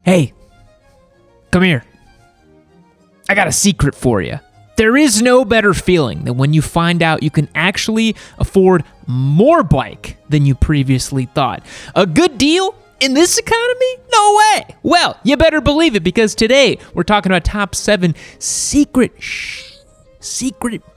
Hey, come here. I got a secret for you. There is no better feeling than when you find out you can actually afford more bike than you previously thought. A good deal in this economy? No way. Well, you better believe it, because today we're talking about top 7 secret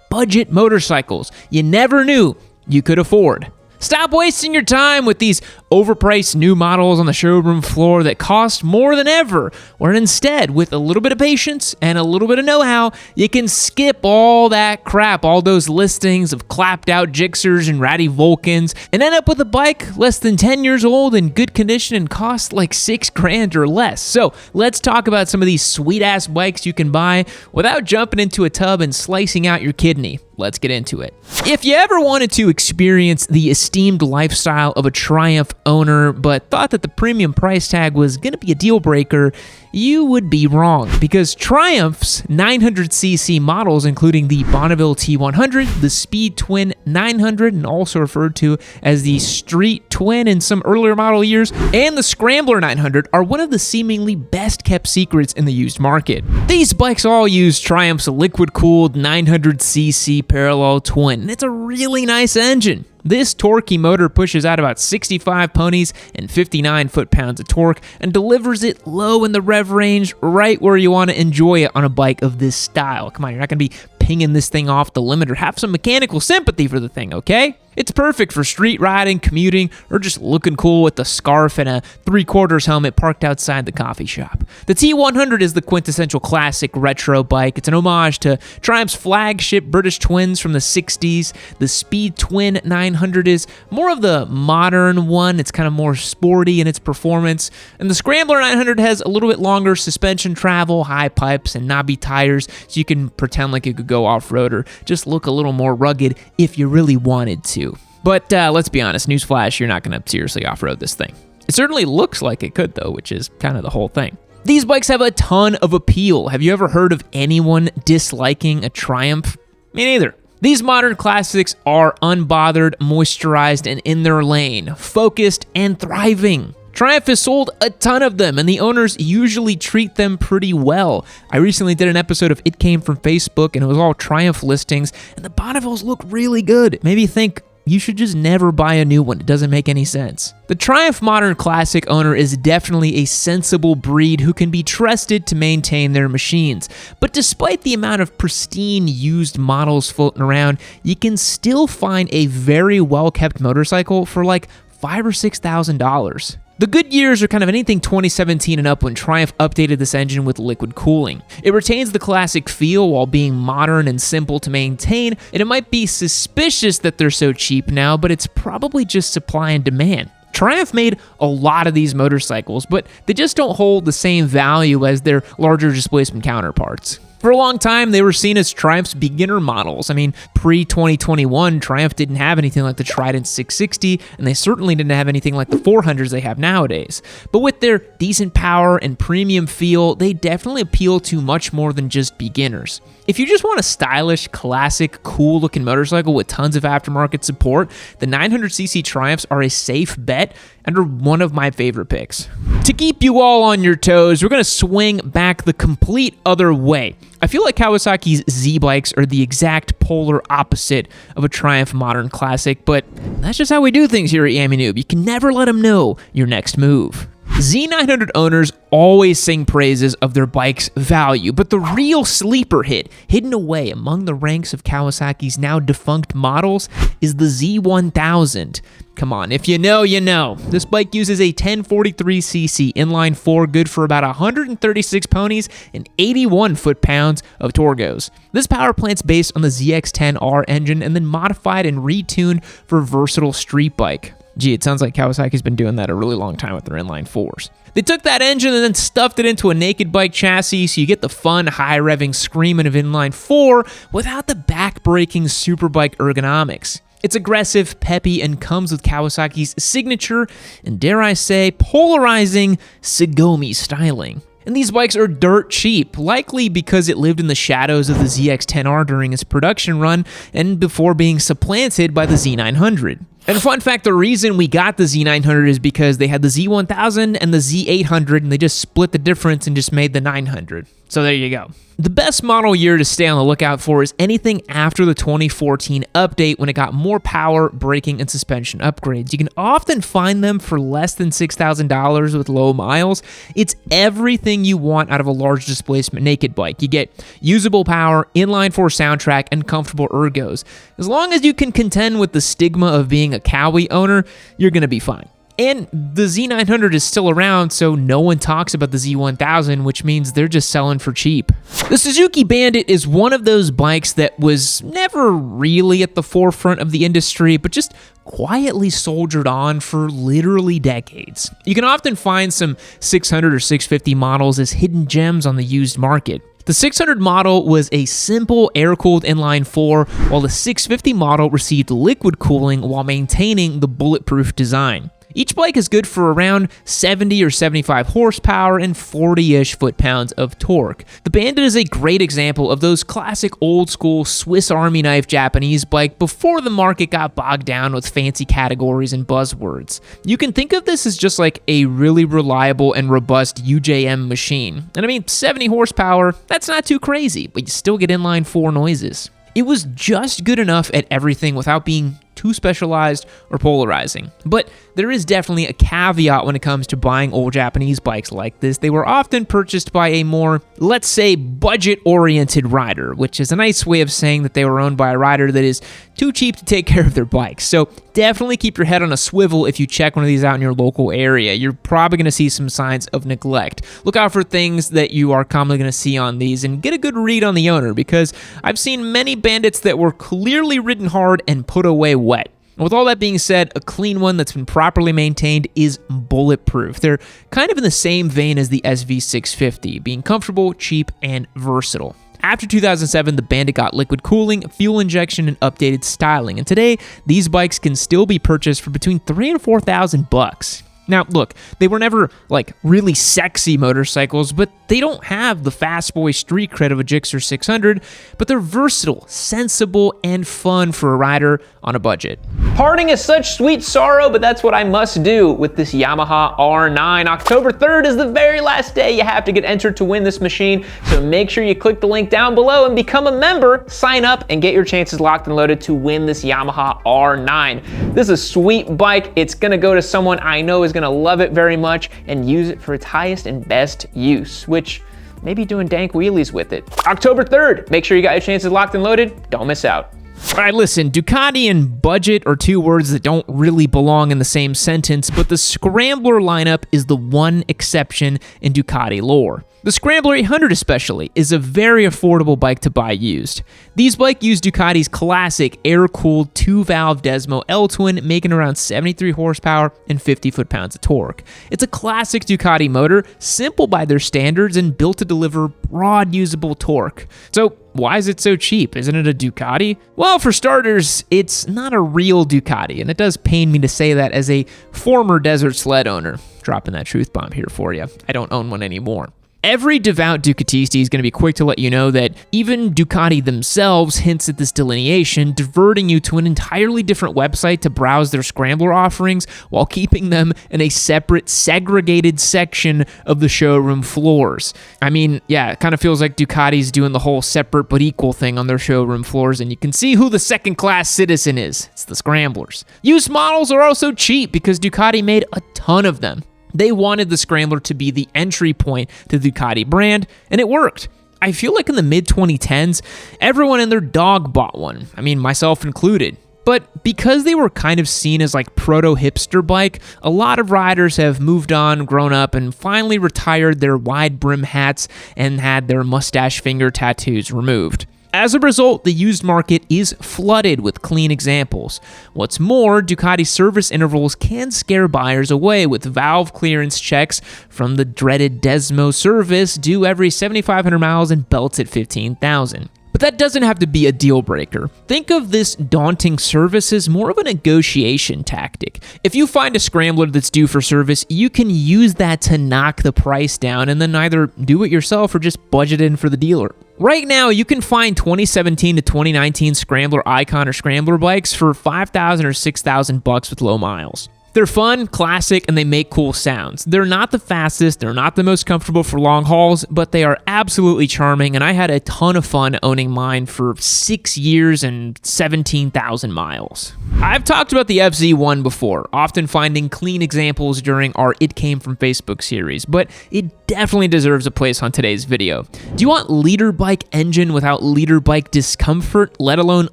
budget motorcycles you never knew you could afford. Stop wasting your time with these overpriced new models on the showroom floor that cost more than ever, where instead, with a little bit of patience and a little bit of know-how, you can skip all that crap, all those listings of clapped out Gixxers and ratty Vulcans, and end up with a bike less than 10 years old in good condition and cost like $6,000 or less. So let's talk about some of these sweet-ass bikes you can buy without jumping into a tub and slicing out your kidney. Let's get into it. If you ever wanted to experience the esteemed lifestyle of a Triumph owner, but thought that the premium price tag was going to be a deal breaker, you would be wrong, because Triumph's 900cc models, including the Bonneville T100, the Speed Twin 900, and also referred to as the Street Twin in some earlier model years, and the Scrambler 900, are one of the seemingly best kept secrets in the used market. These bikes all use Triumph's liquid-cooled 900cc parallel twin, and it's a really nice engine. This torquey motor pushes out about 65 ponies and 59 foot-pounds of torque and delivers it low in the rev range, right where you want to enjoy it on a bike of this style. Come on, you're not going to be pinging this thing off the limiter. Have some mechanical sympathy for the thing, okay? It's perfect for street riding, commuting, or just looking cool with a scarf and a 3/4 helmet parked outside the coffee shop. The T100 is the quintessential classic retro bike. It's an homage to Triumph's flagship British twins from the 60s. The Speed Twin 900 is more of the modern one. It's kind of more sporty in its performance. And the Scrambler 900 has a little bit longer suspension travel, high pipes, and knobby tires, so you can pretend like you could go off-road or just look a little more rugged if you really wanted to. But let's be honest, newsflash, you're not going to seriously off-road this thing. It certainly looks like it could, though, which is kind of the whole thing. These bikes have a ton of appeal. Have you ever heard of anyone disliking a Triumph? Me neither. These modern classics are unbothered, moisturized, and in their lane, focused and thriving. Triumph has sold a ton of them, and the owners usually treat them pretty well. I recently did an episode of It Came From Facebook, and it was all Triumph listings, and the Bonnevilles look really good. It made me think, you should just never buy a new one. It doesn't make any sense. The Triumph Modern Classic owner is definitely a sensible breed who can be trusted to maintain their machines. But despite the amount of pristine used models floating around, you can still find a very well-kept motorcycle for like $5,000 or $6,000. The good years are kind of anything 2017 and up when Triumph updated this engine with liquid cooling. It retains the classic feel while being modern and simple to maintain, and it might be suspicious that they're so cheap now, but it's probably just supply and demand. Triumph made a lot of these motorcycles, but they just don't hold the same value as their larger displacement counterparts. For a long time, they were seen as Triumph's beginner models. I mean, pre-2021, Triumph didn't have anything like the Trident 660, and they certainly didn't have anything like the 400s they have nowadays. But with their decent power and premium feel, they definitely appeal to much more than just beginners. If you just want a stylish, classic, cool-looking motorcycle with tons of aftermarket support, the 900cc Triumphs are a safe bet and are one of my favorite picks. To keep you all on your toes, we're going to swing back the complete other way. I feel like Kawasaki's Z bikes are the exact polar opposite of a Triumph Modern Classic, but that's just how we do things here at Yami Noob. You can never let them know your next move. Z900 owners always sing praises of their bike's value, but the real sleeper hit, hidden away among the ranks of Kawasaki's now defunct models, is the Z1000. Come on, if you know, you know. This bike uses a 1043cc inline 4, good for about 136 ponies and 81 foot-pounds of torgos. This power plant's based on the ZX-10R engine and then modified and retuned for a versatile street bike. Gee, it sounds like Kawasaki's been doing that a really long time with their inline 4s. They took that engine and then stuffed it into a naked bike chassis, so you get the fun, high-revving screaming of inline 4 without the back-breaking superbike ergonomics. It's aggressive, peppy, and comes with Kawasaki's signature and, dare I say, polarizing Segomi styling. And these bikes are dirt cheap, likely because it lived in the shadows of the ZX-10R during its production run and before being supplanted by the Z900. And fun fact, the reason we got the Z900 is because they had the Z1000 and the Z800, and they just split the difference and just made the 900. So there you go. The best model year to stay on the lookout for is anything after the 2014 update when it got more power, braking, and suspension upgrades. You can often find them for less than $6,000 with low miles. It's everything you want out of a large displacement naked bike. You get usable power, inline-4 soundtrack, and comfortable ergos. As long as you can contend with the stigma of being a Kawi owner, you're going to be fine. And the Z900 is still around, so no one talks about the Z1000, which means they're just selling for cheap. The Suzuki Bandit is one of those bikes that was never really at the forefront of the industry, but just quietly soldiered on for literally decades. You can often find some 600 or 650 models as hidden gems on the used market. The 600 model was a simple air-cooled inline-4, while the 650 model received liquid cooling while maintaining the bulletproof design. Each bike is good for around 70 or 75 horsepower and 40-ish foot-pounds of torque. The Bandit is a great example of those classic old-school Swiss Army knife Japanese bike before the market got bogged down with fancy categories and buzzwords. You can think of this as just like a really reliable and robust UJM machine. And I mean, 70 horsepower, that's not too crazy, but you still get inline-4 noises. It was just good enough at everything without being too specialized or polarizing. But there is definitely a caveat when it comes to buying old Japanese bikes like this. They were often purchased by a more, let's say, budget-oriented rider, which is a nice way of saying that they were owned by a rider that is too cheap to take care of their bikes. So definitely keep your head on a swivel if you check one of these out in your local area. You're probably going to see some signs of neglect. Look out for things that you are commonly going to see on these and get a good read on the owner, because I've seen many Bandits that were clearly ridden hard and put away wet. With all that being said, a clean one that's been properly maintained is bulletproof. They're kind of in the same vein as the SV650, being comfortable, cheap, and versatile. After 2007, the Bandit got liquid cooling, fuel injection, and updated styling, and today, these bikes can still be purchased for between $3,000 and $4,000. Now, look, they were never, like, really sexy motorcycles, but they don't have the fast boy street cred of a Gixxer 600, but they're versatile, sensible, and fun for a rider on a budget. Parting is such sweet sorrow, but that's what I must do with this Yamaha R9. October 3rd is the very last day you have to get entered to win this machine, so make sure you click the link down below and become a member, sign up, and get your chances locked and loaded to win this Yamaha R9. This is a sweet bike. It's gonna go to someone I know is gonna love it very much and use it for its highest and best use, which maybe doing dank wheelies with it. October 3rd, make sure you got your chances locked and loaded. Don't miss out. All right, listen, Ducati and budget are two words that don't really belong in the same sentence, but the Scrambler lineup is the one exception in Ducati lore. The Scrambler 800 especially is a very affordable bike to buy used. These bikes use Ducati's classic air-cooled 2-valve Desmo L-twin, making around 73 horsepower and 50 foot-pounds of torque. It's a classic Ducati motor, simple by their standards and built to deliver broad usable torque. So why is it so cheap? Isn't it a Ducati? Well, for starters, it's not a real Ducati, and it does pain me to say that as a former desert sled owner. Dropping that truth bomb here for you. I don't own one anymore. Every devout Ducatisti is going to be quick to let you know that even Ducati themselves hints at this delineation, diverting you to an entirely different website to browse their Scrambler offerings while keeping them in a separate, segregated section of the showroom floors. I mean, yeah, it kind of feels like Ducati's doing the whole separate but equal thing on their showroom floors, and you can see who the second-class citizen is. It's the Scramblers. Used models are also cheap because Ducati made a ton of them. They wanted the Scrambler to be the entry point to the Ducati brand, and it worked. I feel like in the mid-2010s, everyone and their dog bought one. I mean, myself included. But because they were kind of seen as like proto-hipster bike, a lot of riders have moved on, grown up, and finally retired their wide brim hats and had their mustache finger tattoos removed. As a result, the used market is flooded with clean examples. What's more, Ducati service intervals can scare buyers away with valve clearance checks from the dreaded Desmo service due every 7,500 miles and belts at 15,000. But that doesn't have to be a deal breaker. Think of this daunting service as more of a negotiation tactic. If you find a Scrambler that's due for service, you can use that to knock the price down and then either do it yourself or just budget in for the dealer. Right now, you can find 2017 to 2019 Scrambler Icon or Scrambler bikes for $5,000 or $6,000 with low miles. They're fun, classic, and they make cool sounds. They're not the fastest, they're not the most comfortable for long hauls, but they are absolutely charming, and I had a ton of fun owning mine for 6 years and 17,000 miles. I've talked about the FZ1 before, often finding clean examples during our It Came From Facebook series, but it definitely deserves a place on today's video. Do you want leader bike engine without leader bike discomfort, let alone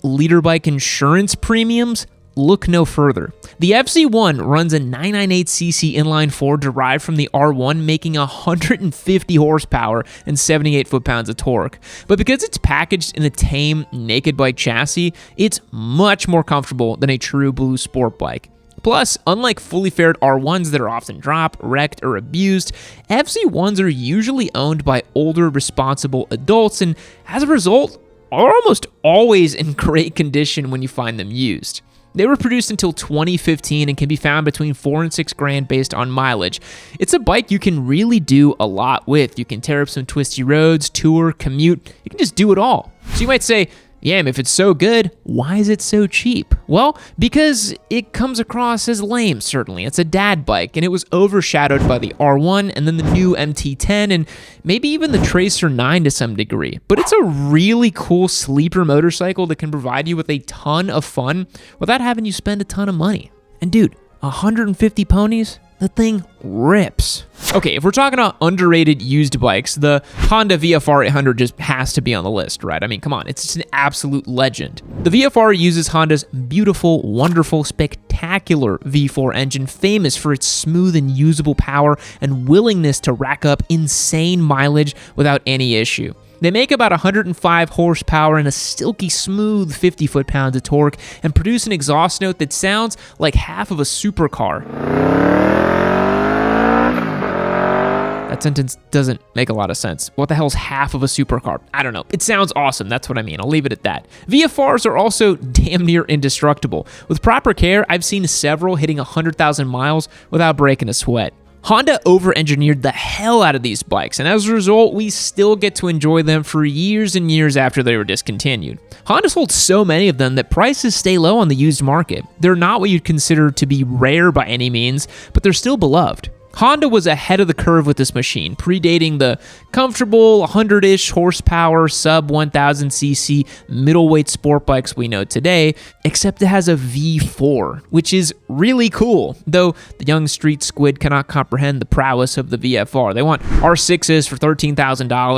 leader bike insurance premiums? Look no further. The FZ1 runs a 998cc inline-4 derived from the R1, making 150 horsepower and 78 foot-pounds of torque. But because it's packaged in a tame, naked bike chassis, it's much more comfortable than a true blue sport bike. Plus, unlike fully fared R1s that are often dropped, wrecked, or abused, FZ1s are usually owned by older, responsible adults, and as a result, are almost always in great condition when you find them used. They were produced until 2015 and can be found between $4,000 and $6,000 based on mileage. It's a bike you can really do a lot with. You can tear up some twisty roads, tour, commute. You can just do it all. So you might say, yeah, if it's so good, why is it so cheap? Well, because it comes across as lame, certainly. It's a dad bike, and it was overshadowed by the R1 and then the new MT10 and maybe even the Tracer 9 to some degree. But it's a really cool sleeper motorcycle that can provide you with a ton of fun without having you spend a ton of money. And dude, 150 ponies? The thing rips. Okay, if we're talking about underrated used bikes, the Honda VFR 800 just has to be on the list, right? I mean, come on, it's just an absolute legend. The VFR uses Honda's beautiful, wonderful, spectacular V4 engine, famous for its smooth and usable power and willingness to rack up insane mileage without any issue. They make about 105 horsepower and a silky smooth 50 foot-pounds of torque and produce an exhaust note that sounds like half of a supercar. That sentence doesn't make a lot of sense. What the hell's half of a supercar? I don't know. It sounds awesome. That's what I mean. I'll leave it at that. VFRs are also damn near indestructible. With proper care, I've seen several hitting 100,000 miles without breaking a sweat. Honda over-engineered the hell out of these bikes, and as a result, we still get to enjoy them for years and years after they were discontinued. Honda sold so many of them that prices stay low on the used market. They're not what you'd consider to be rare by any means, but they're still beloved. Honda was ahead of the curve with this machine, predating the comfortable 100-ish horsepower sub-1000cc middleweight sport bikes we know today, except it has a V4, which is really cool, though the young street squid cannot comprehend the prowess of the VFR. They want R6s for $13,000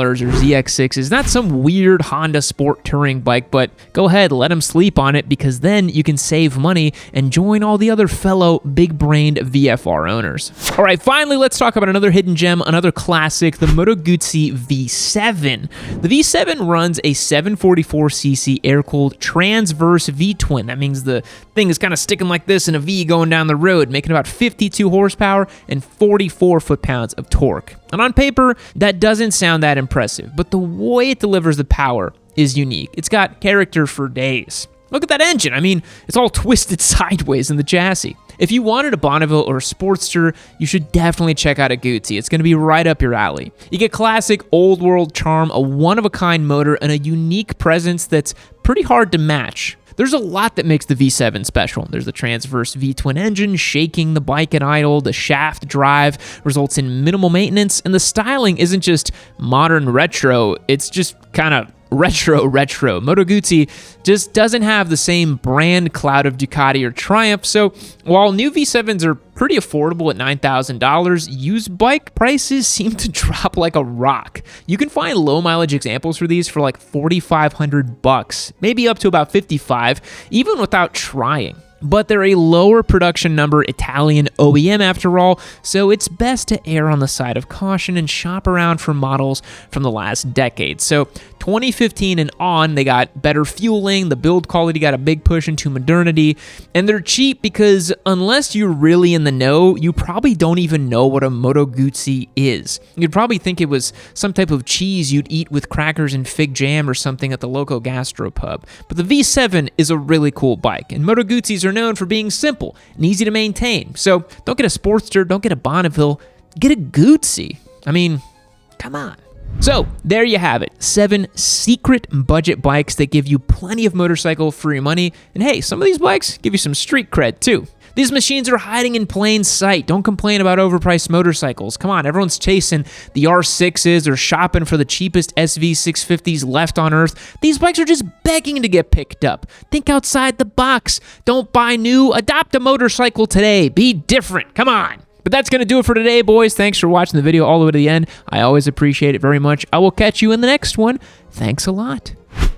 or ZX6s, not some weird Honda sport touring bike, but go ahead, let them sleep on it, because then you can save money and join all the other fellow big-brained VFR owners. All right, finally, let's talk about another hidden gem, another classic, the Moto Guzzi V7. The V7 runs a 744cc air-cooled transverse V-twin. That means the thing is kind of sticking like this in a V going down the road, making about 52 horsepower and 44 foot-pounds of torque. And on paper, that doesn't sound that impressive, but the way it delivers the power is unique. It's got character for days. Look at that engine. I mean, it's all twisted sideways in the chassis. If you wanted a Bonneville or a Sportster, you should definitely check out a Guzzi. It's going to be right up your alley. You get classic old world charm, a one-of-a-kind motor, and a unique presence that's pretty hard to match. There's a lot that makes the V7 special. There's the transverse V-twin engine shaking the bike at idle, the shaft drive results in minimal maintenance, and the styling isn't just modern retro, it's just kind of retro. Moto Guzzi just doesn't have the same brand cloud of Ducati or Triumph, so while new V7s are pretty affordable at $9,000, used bike prices seem to drop like a rock. You can find low mileage examples for these for like $4,500, maybe up to about $55, even without trying. But they're a lower production number Italian OEM after all, so it's best to err on the side of caution and shop around for models from the last decade. So 2015 and on, they got better fueling, the build quality got a big push into modernity, and they're cheap because unless you're really in the know, you probably don't even know what a Moto Guzzi is. You'd probably think it was some type of cheese you'd eat with crackers and fig jam or something at the local gastropub. But the V7 is a really cool bike, and Moto Guzzis are known for being simple and easy to maintain. So don't get a Sportster, don't get a Bonneville, get a Guzzi. I mean, come on. So there you have it, 7 secret budget bikes that give you plenty of motorcycle for your money. And hey, some of these bikes give you some street cred too. These machines are hiding in plain sight. Don't complain about overpriced motorcycles. Come on, everyone's chasing the R6s or shopping for the cheapest SV650s left on earth. These bikes are just begging to get picked up. Think outside the box. Don't buy new. Adopt a motorcycle today. Be different. Come on. But that's going to do it for today, boys. Thanks for watching the video all the way to the end. I always appreciate it very much. I will catch you in the next one. Thanks a lot.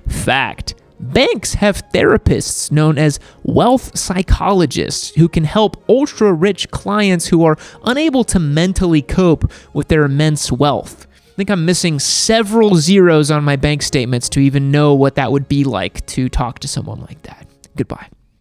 Fact: banks have therapists known as wealth psychologists who can help ultra-rich clients who are unable to mentally cope with their immense wealth. I think I'm missing several zeros on my bank statements to even know what that would be like to talk to someone like that. Goodbye.